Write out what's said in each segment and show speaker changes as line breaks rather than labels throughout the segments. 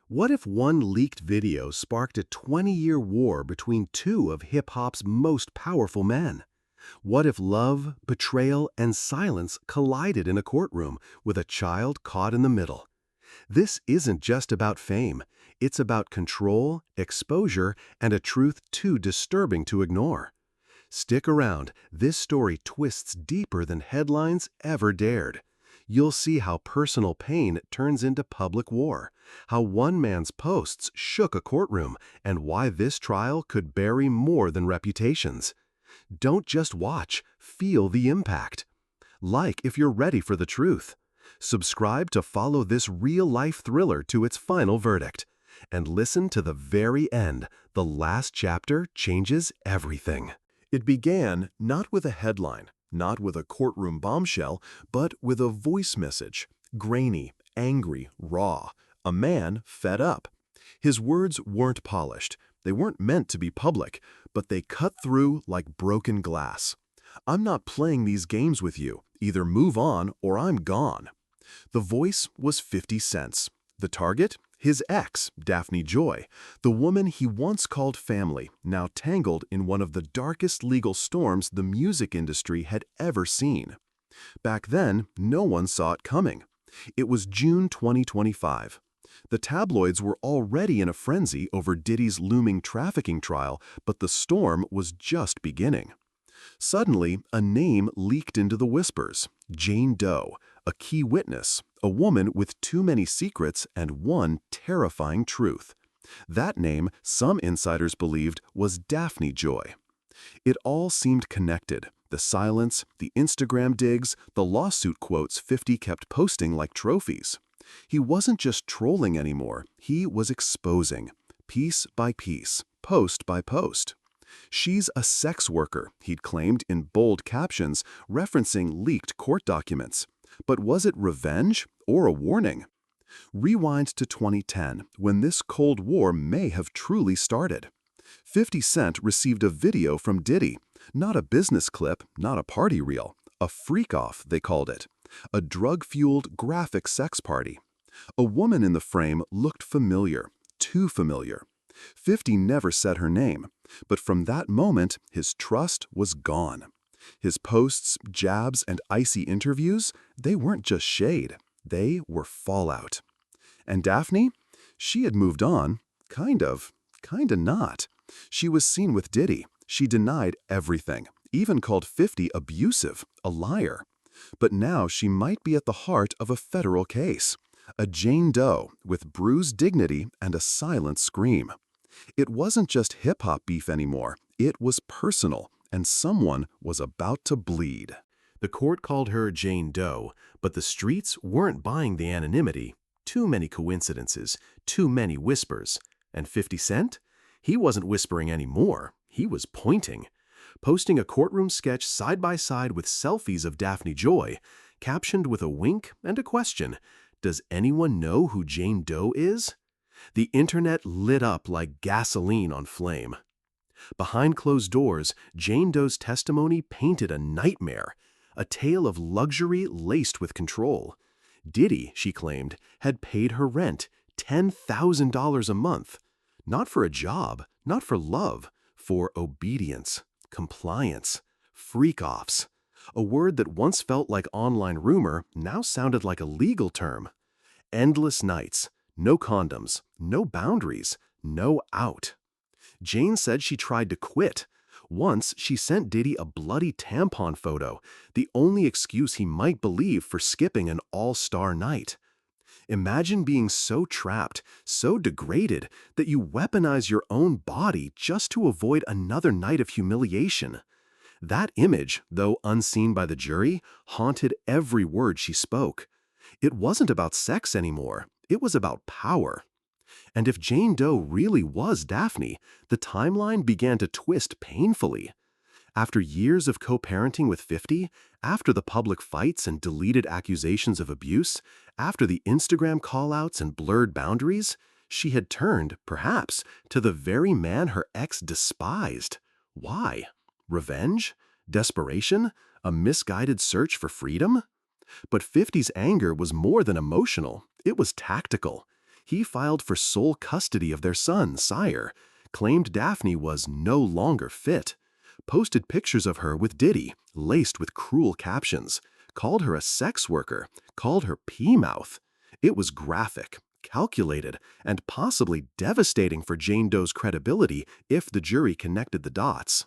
What if one leaked video sparked a 20-year war between two of hip-hop's most powerful men? What if love, betrayal, and silence collided in a courtroom with a child caught in the middle? This isn't just about fame. It's about control, exposure, and a truth too disturbing to ignore. Stick around. This story twists deeper than headlines ever dared. You'll see how personal pain turns into public war, how one man's posts shook a courtroom, and why this trial could bury more than reputations. Don't just watch, feel the impact. Like if you're ready for the truth. Subscribe to follow this real-life thriller to its final verdict. And listen to the very end. The last chapter changes everything. It began not with a headline, not with a courtroom bombshell, but with a voice message, grainy, angry, raw, a man fed up. His words weren't polished. They weren't meant to be public, but they cut through like broken glass. "I'm not playing these games with you. Either move on or I'm gone." The voice was 50 cents. The target? His ex, Daphne Joy, the woman he once called family, now tangled in one of the darkest legal storms the music industry had ever seen. Back then, no one saw it coming. It was June 2025. The tabloids were already in a frenzy over Diddy's looming trafficking trial, but the storm was just beginning. Suddenly, a name leaked into the whispers: Jane Doe, a key witness, a woman with too many secrets and one terrifying truth. That name, some insiders believed, was Daphne Joy. It all seemed connected: the silence, the Instagram digs, the lawsuit quotes 50 kept posting like trophies. He wasn't just trolling anymore, he was exposing, piece by piece, post by post. "She's a sex worker," he'd claimed in bold captions, referencing leaked court documents. But was it revenge or a warning? Rewind to 2010, when this Cold War may have truly started. 50 Cent received a video from Diddy, not a business clip, not a party reel, a freak-off, they called it, a drug-fueled graphic sex party. A woman in the frame looked familiar, too familiar. 50 never said her name, but from that moment, his trust was gone. His posts, jabs, and icy interviews, they weren't just shade. They were fallout. And Daphne? She had moved on. Kinda not. She was seen with Diddy. She denied everything, even called 50 abusive, a liar. But now she might be at the heart of a federal case. A Jane Doe with bruised dignity and a silent scream. It wasn't just hip-hop beef anymore. It was personal, and someone was about to bleed. The court called her Jane Doe, but the streets weren't buying the anonymity. Too many coincidences, too many whispers. And 50 Cent? He wasn't whispering anymore. He was pointing. Posting a courtroom sketch side by side with selfies of Daphne Joy, captioned with a wink and a question: "Does anyone know who Jane Doe is?" The internet lit up like gasoline on flame. Behind closed doors, Jane Doe's testimony painted a nightmare, a tale of luxury laced with control. Diddy, she claimed, had paid her rent, $10,000 a month. Not for a job, not for love, for obedience, compliance, freak-offs. A word that once felt like online rumor now sounded like a legal term. Endless nights, no condoms, no boundaries, no out. Jane said she tried to quit. Once, she sent Diddy a bloody tampon photo, the only excuse he might believe for skipping an all-star night. Imagine being so trapped, so degraded, that you weaponize your own body just to avoid another night of humiliation. That image, though unseen by the jury, haunted every word she spoke. It wasn't about sex anymore. It was about power. And if Jane Doe really was Daphne, the timeline began to twist painfully. After years of co-parenting with 50, after the public fights and deleted accusations of abuse, after the Instagram call-outs and blurred boundaries, she had turned, perhaps, to the very man her ex despised. Why? Revenge? Desperation? A misguided search for freedom? But 50's anger was more than emotional. It was tactical. He filed for sole custody of their son, Sire, claimed Daphne was no longer fit, posted pictures of her with Diddy, laced with cruel captions, called her a sex worker, called her pea-mouth. It was graphic, calculated, and possibly devastating for Jane Doe's credibility if the jury connected the dots.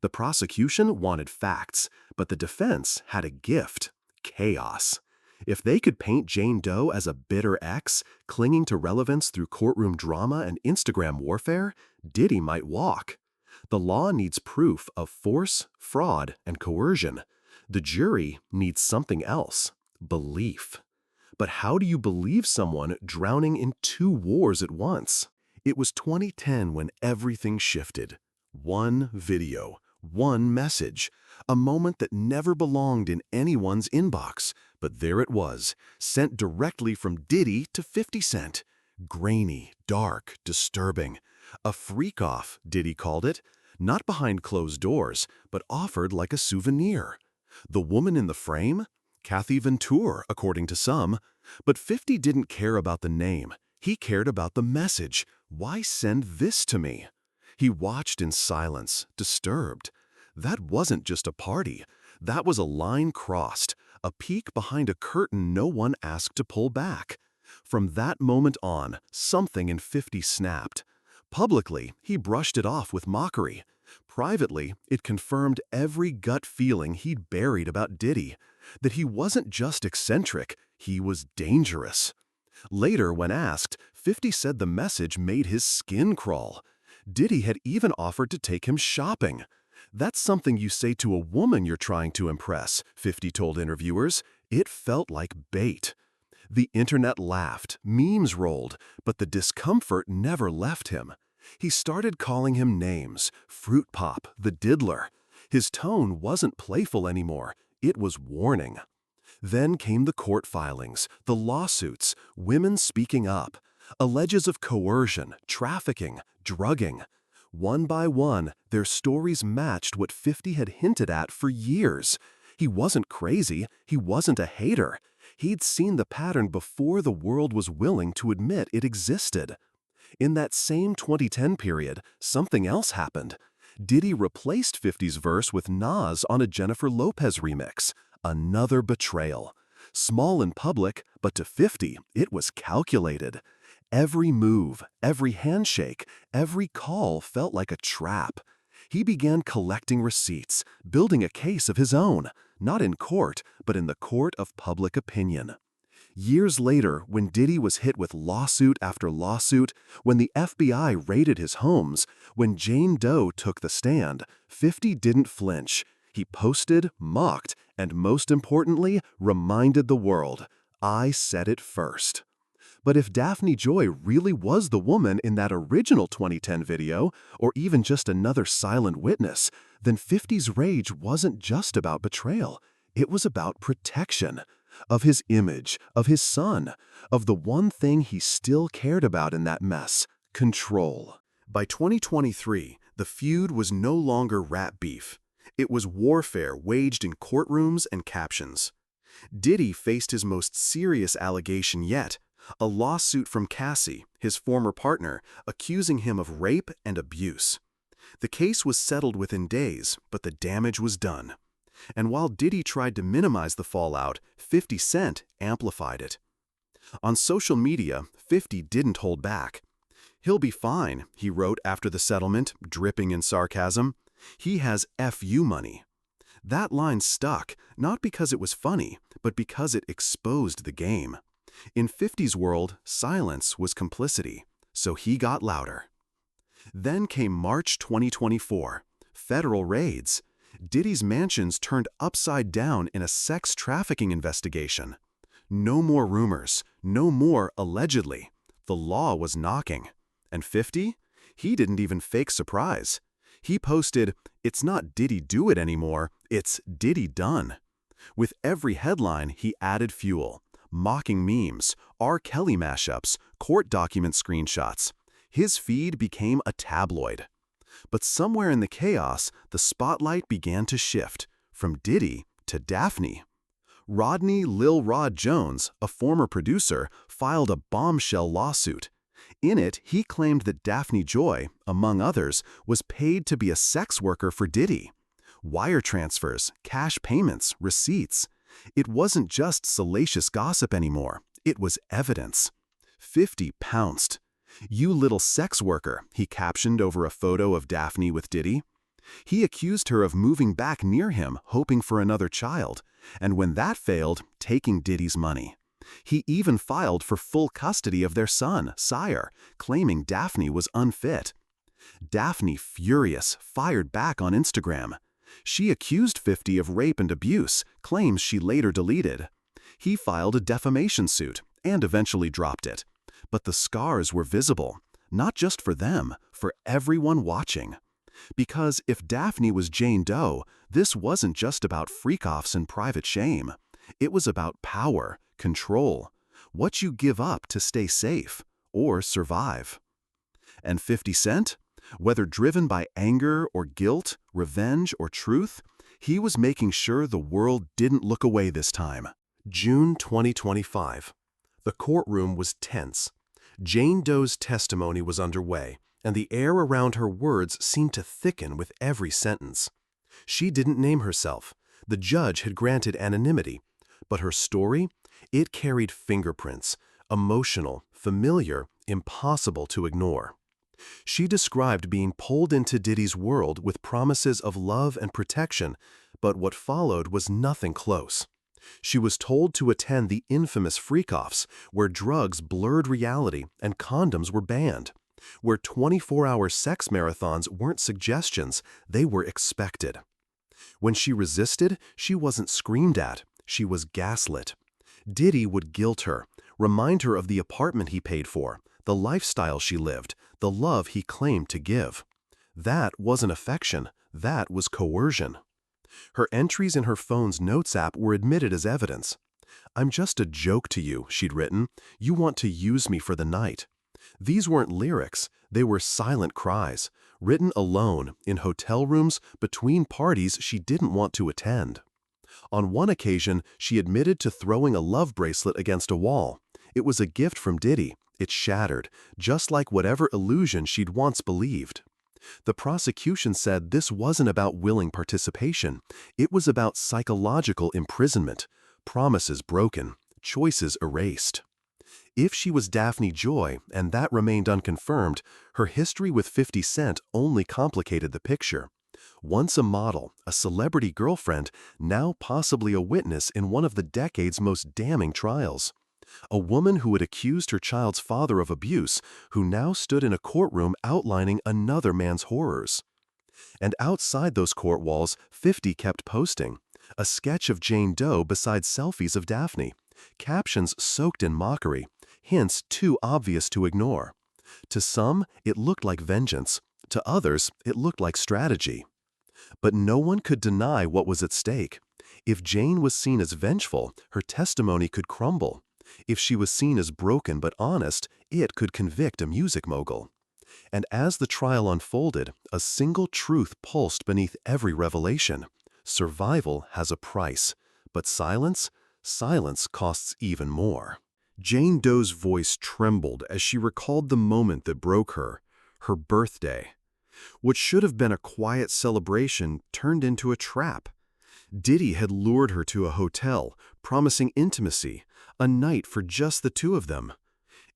The prosecution wanted facts, but the defense had a gift: chaos. If they could paint Jane Doe as a bitter ex, clinging to relevance through courtroom drama and Instagram warfare, Diddy might walk. The law needs proof of force, fraud, and coercion. The jury needs something else: belief. But how do you believe someone drowning in two wars at once? It was 2010 when everything shifted. One video, one message, a moment that never belonged in anyone's inbox, but there it was, sent directly from Diddy to 50 Cent. Grainy, dark, disturbing. A freak-off, Diddy called it, not behind closed doors, but offered like a souvenir. The woman in the frame? Kathy Venture, according to some. But 50 didn't care about the name. He cared about the message. Why send this to me? He watched in silence, disturbed. That wasn't just a party. That was a line crossed, a peek behind a curtain no one asked to pull back. From that moment on, something in 50 snapped. Publicly, he brushed it off with mockery. Privately, it confirmed every gut feeling he'd buried about Diddy, that he wasn't just eccentric, he was dangerous. Later, when asked, 50 said the message made his skin crawl. Diddy had even offered to take him shopping. That's something you say to a woman you're trying to impress, 50 told interviewers. It felt like bait. The internet laughed, memes rolled, but the discomfort never left him. He started calling him names: Fruit Pop, the Diddler. His tone wasn't playful anymore, it was warning. Then came the court filings, the lawsuits, women speaking up, alleges of coercion, trafficking, drugging. One by one, their stories matched what 50 had hinted at for years. He wasn't crazy, he wasn't a hater. He'd seen the pattern before the world was willing to admit it existed. In that same 2010 period, something else happened. Diddy replaced 50's verse with Nas on a Jennifer Lopez remix. Another betrayal. Small in public, but to 50, it was calculated. Every move, every handshake, every call felt like a trap. He began collecting receipts, building a case of his own, not in court, but in the court of public opinion. Years later, when Diddy was hit with lawsuit after lawsuit, when the FBI raided his homes, when Jane Doe took the stand, 50 didn't flinch. He posted, mocked, and most importantly, reminded the world, "I said it first." But if Daphne Joy really was the woman in that original 2010 video, or even just another silent witness, then 50's rage wasn't just about betrayal. It was about protection. Of his image, of his son, of the one thing he still cared about in that mess: control. By 2023, the feud was no longer rap beef. It was warfare waged in courtrooms and captions. Diddy faced his most serious allegation yet, a lawsuit from Cassie, his former partner, accusing him of rape and abuse. The case was settled within days, but the damage was done. And while Diddy tried to minimize the fallout, 50 Cent amplified it. On social media, 50 didn't hold back. "He'll be fine," he wrote after the settlement, dripping in sarcasm. "He has FU money." That line stuck, not because it was funny, but because it exposed the game. In 50's world, silence was complicity, so he got louder. Then came March 2024, federal raids. Diddy's mansions turned upside down in a sex trafficking investigation. No more rumors, no more allegedly. The law was knocking. And 50? He didn't even fake surprise. He posted, "It's not Diddy do it anymore, it's Diddy done." With every headline, he added fuel. Mocking memes, R. Kelly mashups, court document screenshots. His feed became a tabloid. But somewhere in the chaos, the spotlight began to shift, from Diddy to Daphne. Rodney Lil Rod Jones, a former producer, filed a bombshell lawsuit. In it, he claimed that Daphne Joy, among others, was paid to be a sex worker for Diddy. Wire transfers, cash payments, receipts. It wasn't just salacious gossip anymore. It was evidence. 50 pounced. "You little sex worker," he captioned over a photo of Daphne with Diddy. He accused her of moving back near him, hoping for another child, and when that failed, taking Diddy's money. He even filed for full custody of their son, Sire, claiming Daphne was unfit. Daphne, furious, fired back on Instagram. She accused 50 of rape and abuse, claims she later deleted. He filed a defamation suit and eventually dropped it. But the scars were visible, not just for them, for everyone watching. Because if Daphne was Jane Doe, this wasn't just about freak-offs and private shame. It was about power, control, what you give up to stay safe or survive. And 50 Cent? Whether driven by anger or guilt, revenge or truth, he was making sure the world didn't look away this time. June 2025. The courtroom was tense. Jane Doe's testimony was underway, and the air around her words seemed to thicken with every sentence. She didn't name herself. The judge had granted anonymity. But her story? It carried fingerprints, emotional, familiar, impossible to ignore. She described being pulled into Diddy's world with promises of love and protection, but what followed was nothing close. She was told to attend the infamous freak-offs, where drugs blurred reality and condoms were banned, where 24-hour sex marathons weren't suggestions, they were expected. When she resisted, she wasn't screamed at, she was gaslit. Diddy would guilt her, remind her of the apartment he paid for, the lifestyle she lived, the love he claimed to give. That wasn't affection, that was coercion. Her entries in her phone's notes app were admitted as evidence. "I'm just a joke to you," she'd written. "You want to use me for the night." These weren't lyrics, they were silent cries, written alone, in hotel rooms, between parties she didn't want to attend. On one occasion, she admitted to throwing a love bracelet against a wall. It was a gift from Diddy. It shattered, just like whatever illusion she'd once believed. The prosecution said this wasn't about willing participation. It was about psychological imprisonment, promises broken, choices erased. If she was Daphne Joy, and that remained unconfirmed, her history with 50 Cent only complicated the picture. Once a model, a celebrity girlfriend, now possibly a witness in one of the decade's most damning trials. A woman who had accused her child's father of abuse, who now stood in a courtroom outlining another man's horrors. And outside those court walls, 50 kept posting. A sketch of Jane Doe beside selfies of Daphne. Captions soaked in mockery, hints too obvious to ignore. To some, it looked like vengeance. To others, it looked like strategy. But no one could deny what was at stake. If Jane was seen as vengeful, her testimony could crumble. If she was seen as broken but honest, it could convict a music mogul. And as the trial unfolded, a single truth pulsed beneath every revelation. Survival has a price, but silence? Silence costs even more. Jane Doe's voice trembled as she recalled the moment that broke her birthday. What should have been a quiet celebration turned into a trap. Diddy had lured her to a hotel, promising intimacy, a night for just the two of them.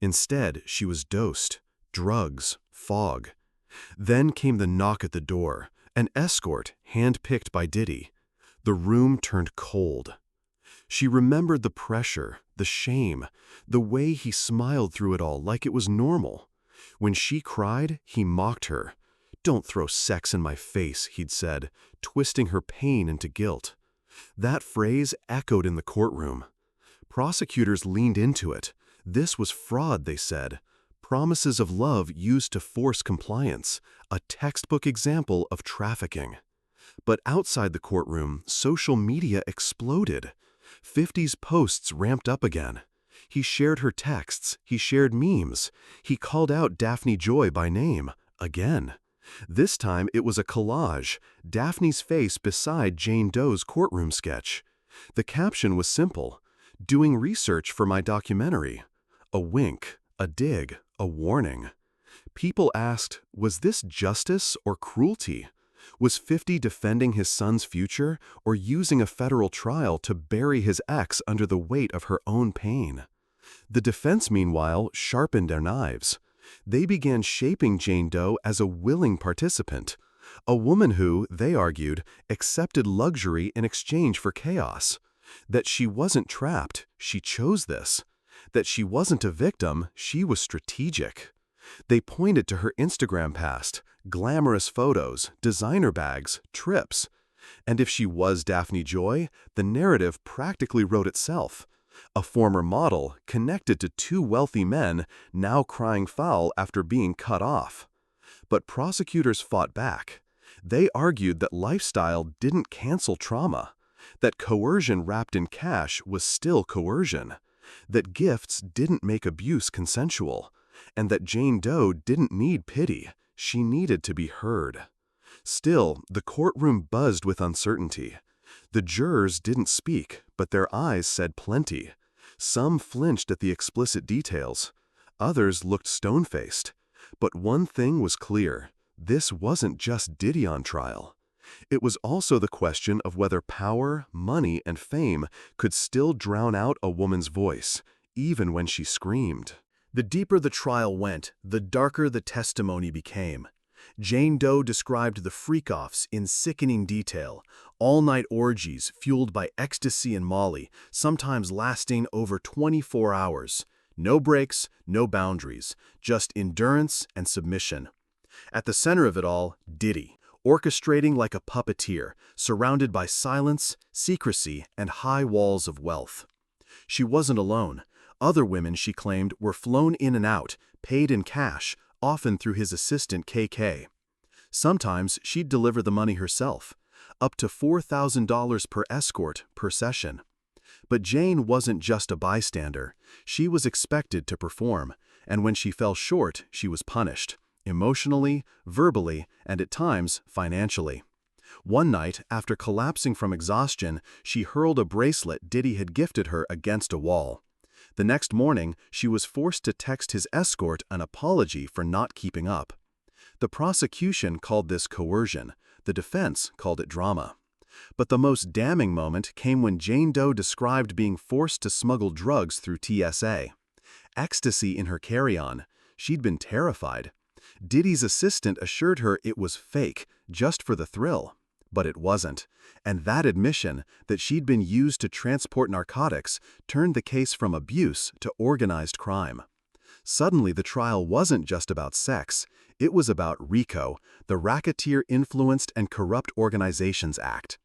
Instead, she was dosed, drugs, fog. Then came the knock at the door, an escort hand-picked by Diddy. The room turned cold. She remembered the pressure, the shame, the way he smiled through it all like it was normal. When she cried, he mocked her. "Don't throw sex in my face," he'd said, twisting her pain into guilt. That phrase echoed in the courtroom. Prosecutors leaned into it. This was fraud, they said. Promises of love used to force compliance, a textbook example of trafficking. But outside the courtroom, social media exploded. 50's posts ramped up again. He shared her texts, he shared memes, he called out Daphne Joy by name, again. This time it was a collage, Daphne's face beside Jane Doe's courtroom sketch. The caption was simple: "Doing research for my documentary." A wink, a dig, a warning. People asked, was this justice or cruelty? Was 50 defending his son's future or using a federal trial to bury his ex under the weight of her own pain? The defense, meanwhile, sharpened their knives. They began shaping Jane Doe as a willing participant, a woman who, they argued, accepted luxury in exchange for chaos. That she wasn't trapped, she chose this. That she wasn't a victim, she was strategic. They pointed to her Instagram past, glamorous photos, designer bags, trips. And if she was Daphne Joy, the narrative practically wrote itself. A former model, connected to two wealthy men, now crying foul after being cut off. But prosecutors fought back. They argued that lifestyle didn't cancel trauma, that coercion wrapped in cash was still coercion, that gifts didn't make abuse consensual, and that Jane Doe didn't need pity, she needed to be heard. Still, the courtroom buzzed with uncertainty. The jurors didn't speak, but their eyes said plenty. Some flinched at the explicit details. Others looked stone-faced. But one thing was clear: this wasn't just Diddy on trial. It was also the question of whether power, money, and fame could still drown out a woman's voice, even when she screamed. The deeper the trial went, the darker the testimony became. Jane Doe described the freak-offs in sickening detail, all-night orgies fueled by ecstasy and Molly, sometimes lasting over 24 hours. No breaks, no boundaries, just endurance and submission. At the center of it all, Diddy, orchestrating like a puppeteer, surrounded by silence, secrecy, and high walls of wealth. She wasn't alone. Other women, she claimed, were flown in and out, paid in cash, often through his assistant KK. Sometimes she'd deliver the money herself, up to $4,000 per escort per session. But Jane wasn't just a bystander. She was expected to perform, and when she fell short, she was punished, emotionally, verbally, and at times financially. One night, after collapsing from exhaustion, she hurled a bracelet Diddy had gifted her against a wall. The next morning, she was forced to text his escort an apology for not keeping up. The prosecution called this coercion. The defense called it drama. But the most damning moment came when Jane Doe described being forced to smuggle drugs through TSA. Ecstasy in her carry-on. She'd been terrified. Diddy's assistant assured her it was fake, just for the thrill. But it wasn't. And that admission, that she'd been used to transport narcotics, turned the case from abuse to organized crime. Suddenly, the trial wasn't just about sex. It was about RICO, the Racketeer Influenced and Corrupt Organizations Act.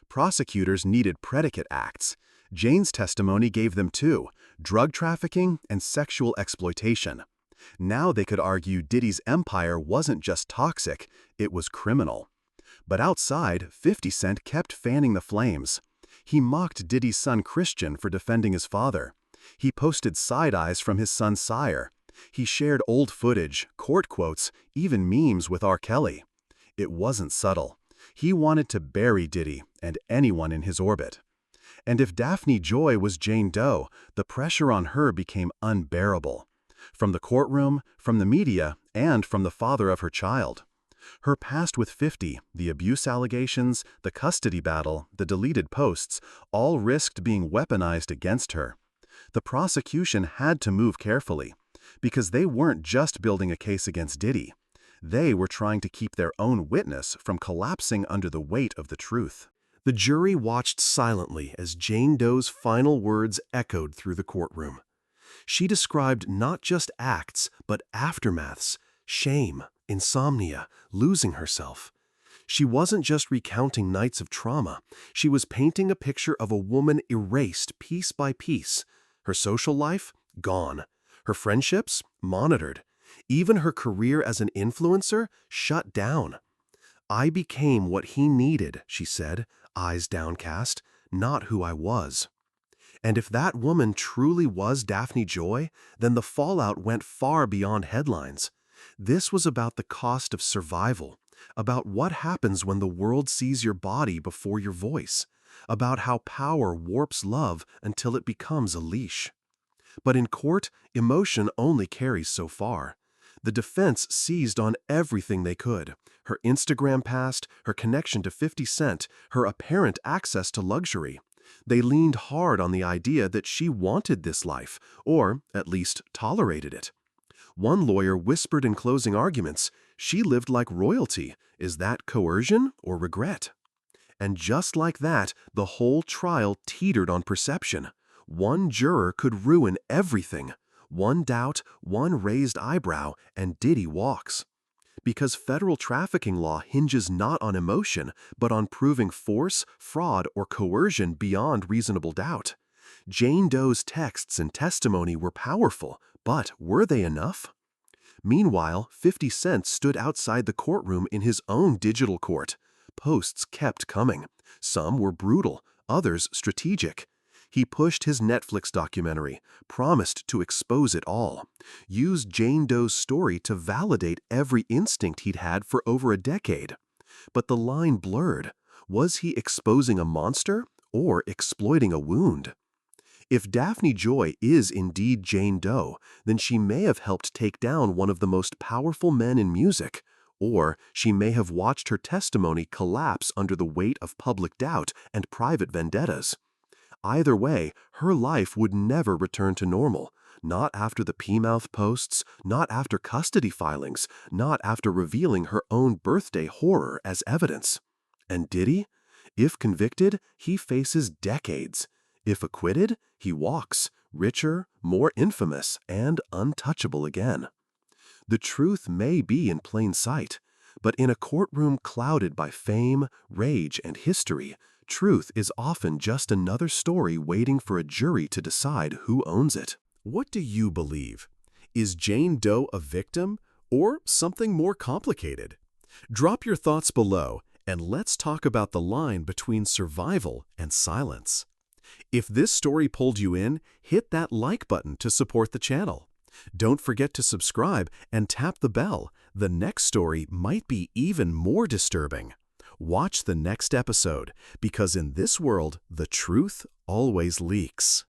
Prosecutors needed predicate acts. Jane's testimony gave them two: drug trafficking and sexual exploitation. Now they could argue Diddy's empire wasn't just toxic, it was criminal. But outside, 50 Cent kept fanning the flames. He mocked Diddy's son Christian for defending his father. He posted side-eyes from his son's sire. He shared old footage, court quotes, even memes with R. Kelly. It wasn't subtle. He wanted to bury Diddy and anyone in his orbit. And if Daphne Joy was Jane Doe, the pressure on her became unbearable. From the courtroom, from the media, and from the father of her child. Her past with 50, the abuse allegations, the custody battle, the deleted posts, all risked being weaponized against her. The prosecution had to move carefully, because they weren't just building a case against Diddy. They were trying to keep their own witness from collapsing under the weight of the truth. The jury watched silently as Jane Doe's final words echoed through the courtroom. She described not just acts, but aftermaths, shame, insomnia, losing herself. She wasn't just recounting nights of trauma. She was painting a picture of a woman erased piece by piece. Her social life? Gone. Her friendships? Monitored. Even her career as an influencer? Shut down. "I became what he needed," she said, eyes downcast, "not who I was." And if that woman truly was Daphne Joy, then the fallout went far beyond headlines. This was about the cost of survival, about what happens when the world sees your body before your voice, about how power warps love until it becomes a leash. But in court, emotion only carries so far. The defense seized on everything they could: her Instagram past, her connection to 50 Cent, her apparent access to luxury. They leaned hard on the idea that she wanted this life, or at least tolerated it. One lawyer whispered in closing arguments, "She lived like royalty. Is that coercion or regret?" And just like that, the whole trial teetered on perception. One juror could ruin everything. One doubt, one raised eyebrow, and Diddy walks. Because federal trafficking law hinges not on emotion, but on proving force, fraud, or coercion beyond reasonable doubt. Jane Doe's texts and testimony were powerful, but were they enough? Meanwhile, 50 Cent stood outside the courtroom in his own digital court. Posts kept coming. Some were brutal, others strategic. He pushed his Netflix documentary, promised to expose it all, used Jane Doe's story to validate every instinct he'd had for over a decade. But the line blurred. Was he exposing a monster or exploiting a wound? If Daphne Joy is indeed Jane Doe, then she may have helped take down one of the most powerful men in music, or she may have watched her testimony collapse under the weight of public doubt and private vendettas. Either way, her life would never return to normal, not after the P-mouth posts, not after custody filings, not after revealing her own birthday horror as evidence. And Diddy? If convicted, he faces decades. If acquitted, he walks, richer, more infamous, and untouchable again. The truth may be in plain sight, but in a courtroom clouded by fame, rage, and history, truth is often just another story waiting for a jury to decide who owns it. What do you believe? Is Jane Doe a victim or something more complicated? Drop your thoughts below and let's talk about the line between survival and silence. If this story pulled you in, hit that like button to support the channel. Don't forget to subscribe and tap the bell. The next story might be even more disturbing. Watch the next episode, because in this world, the truth always leaks.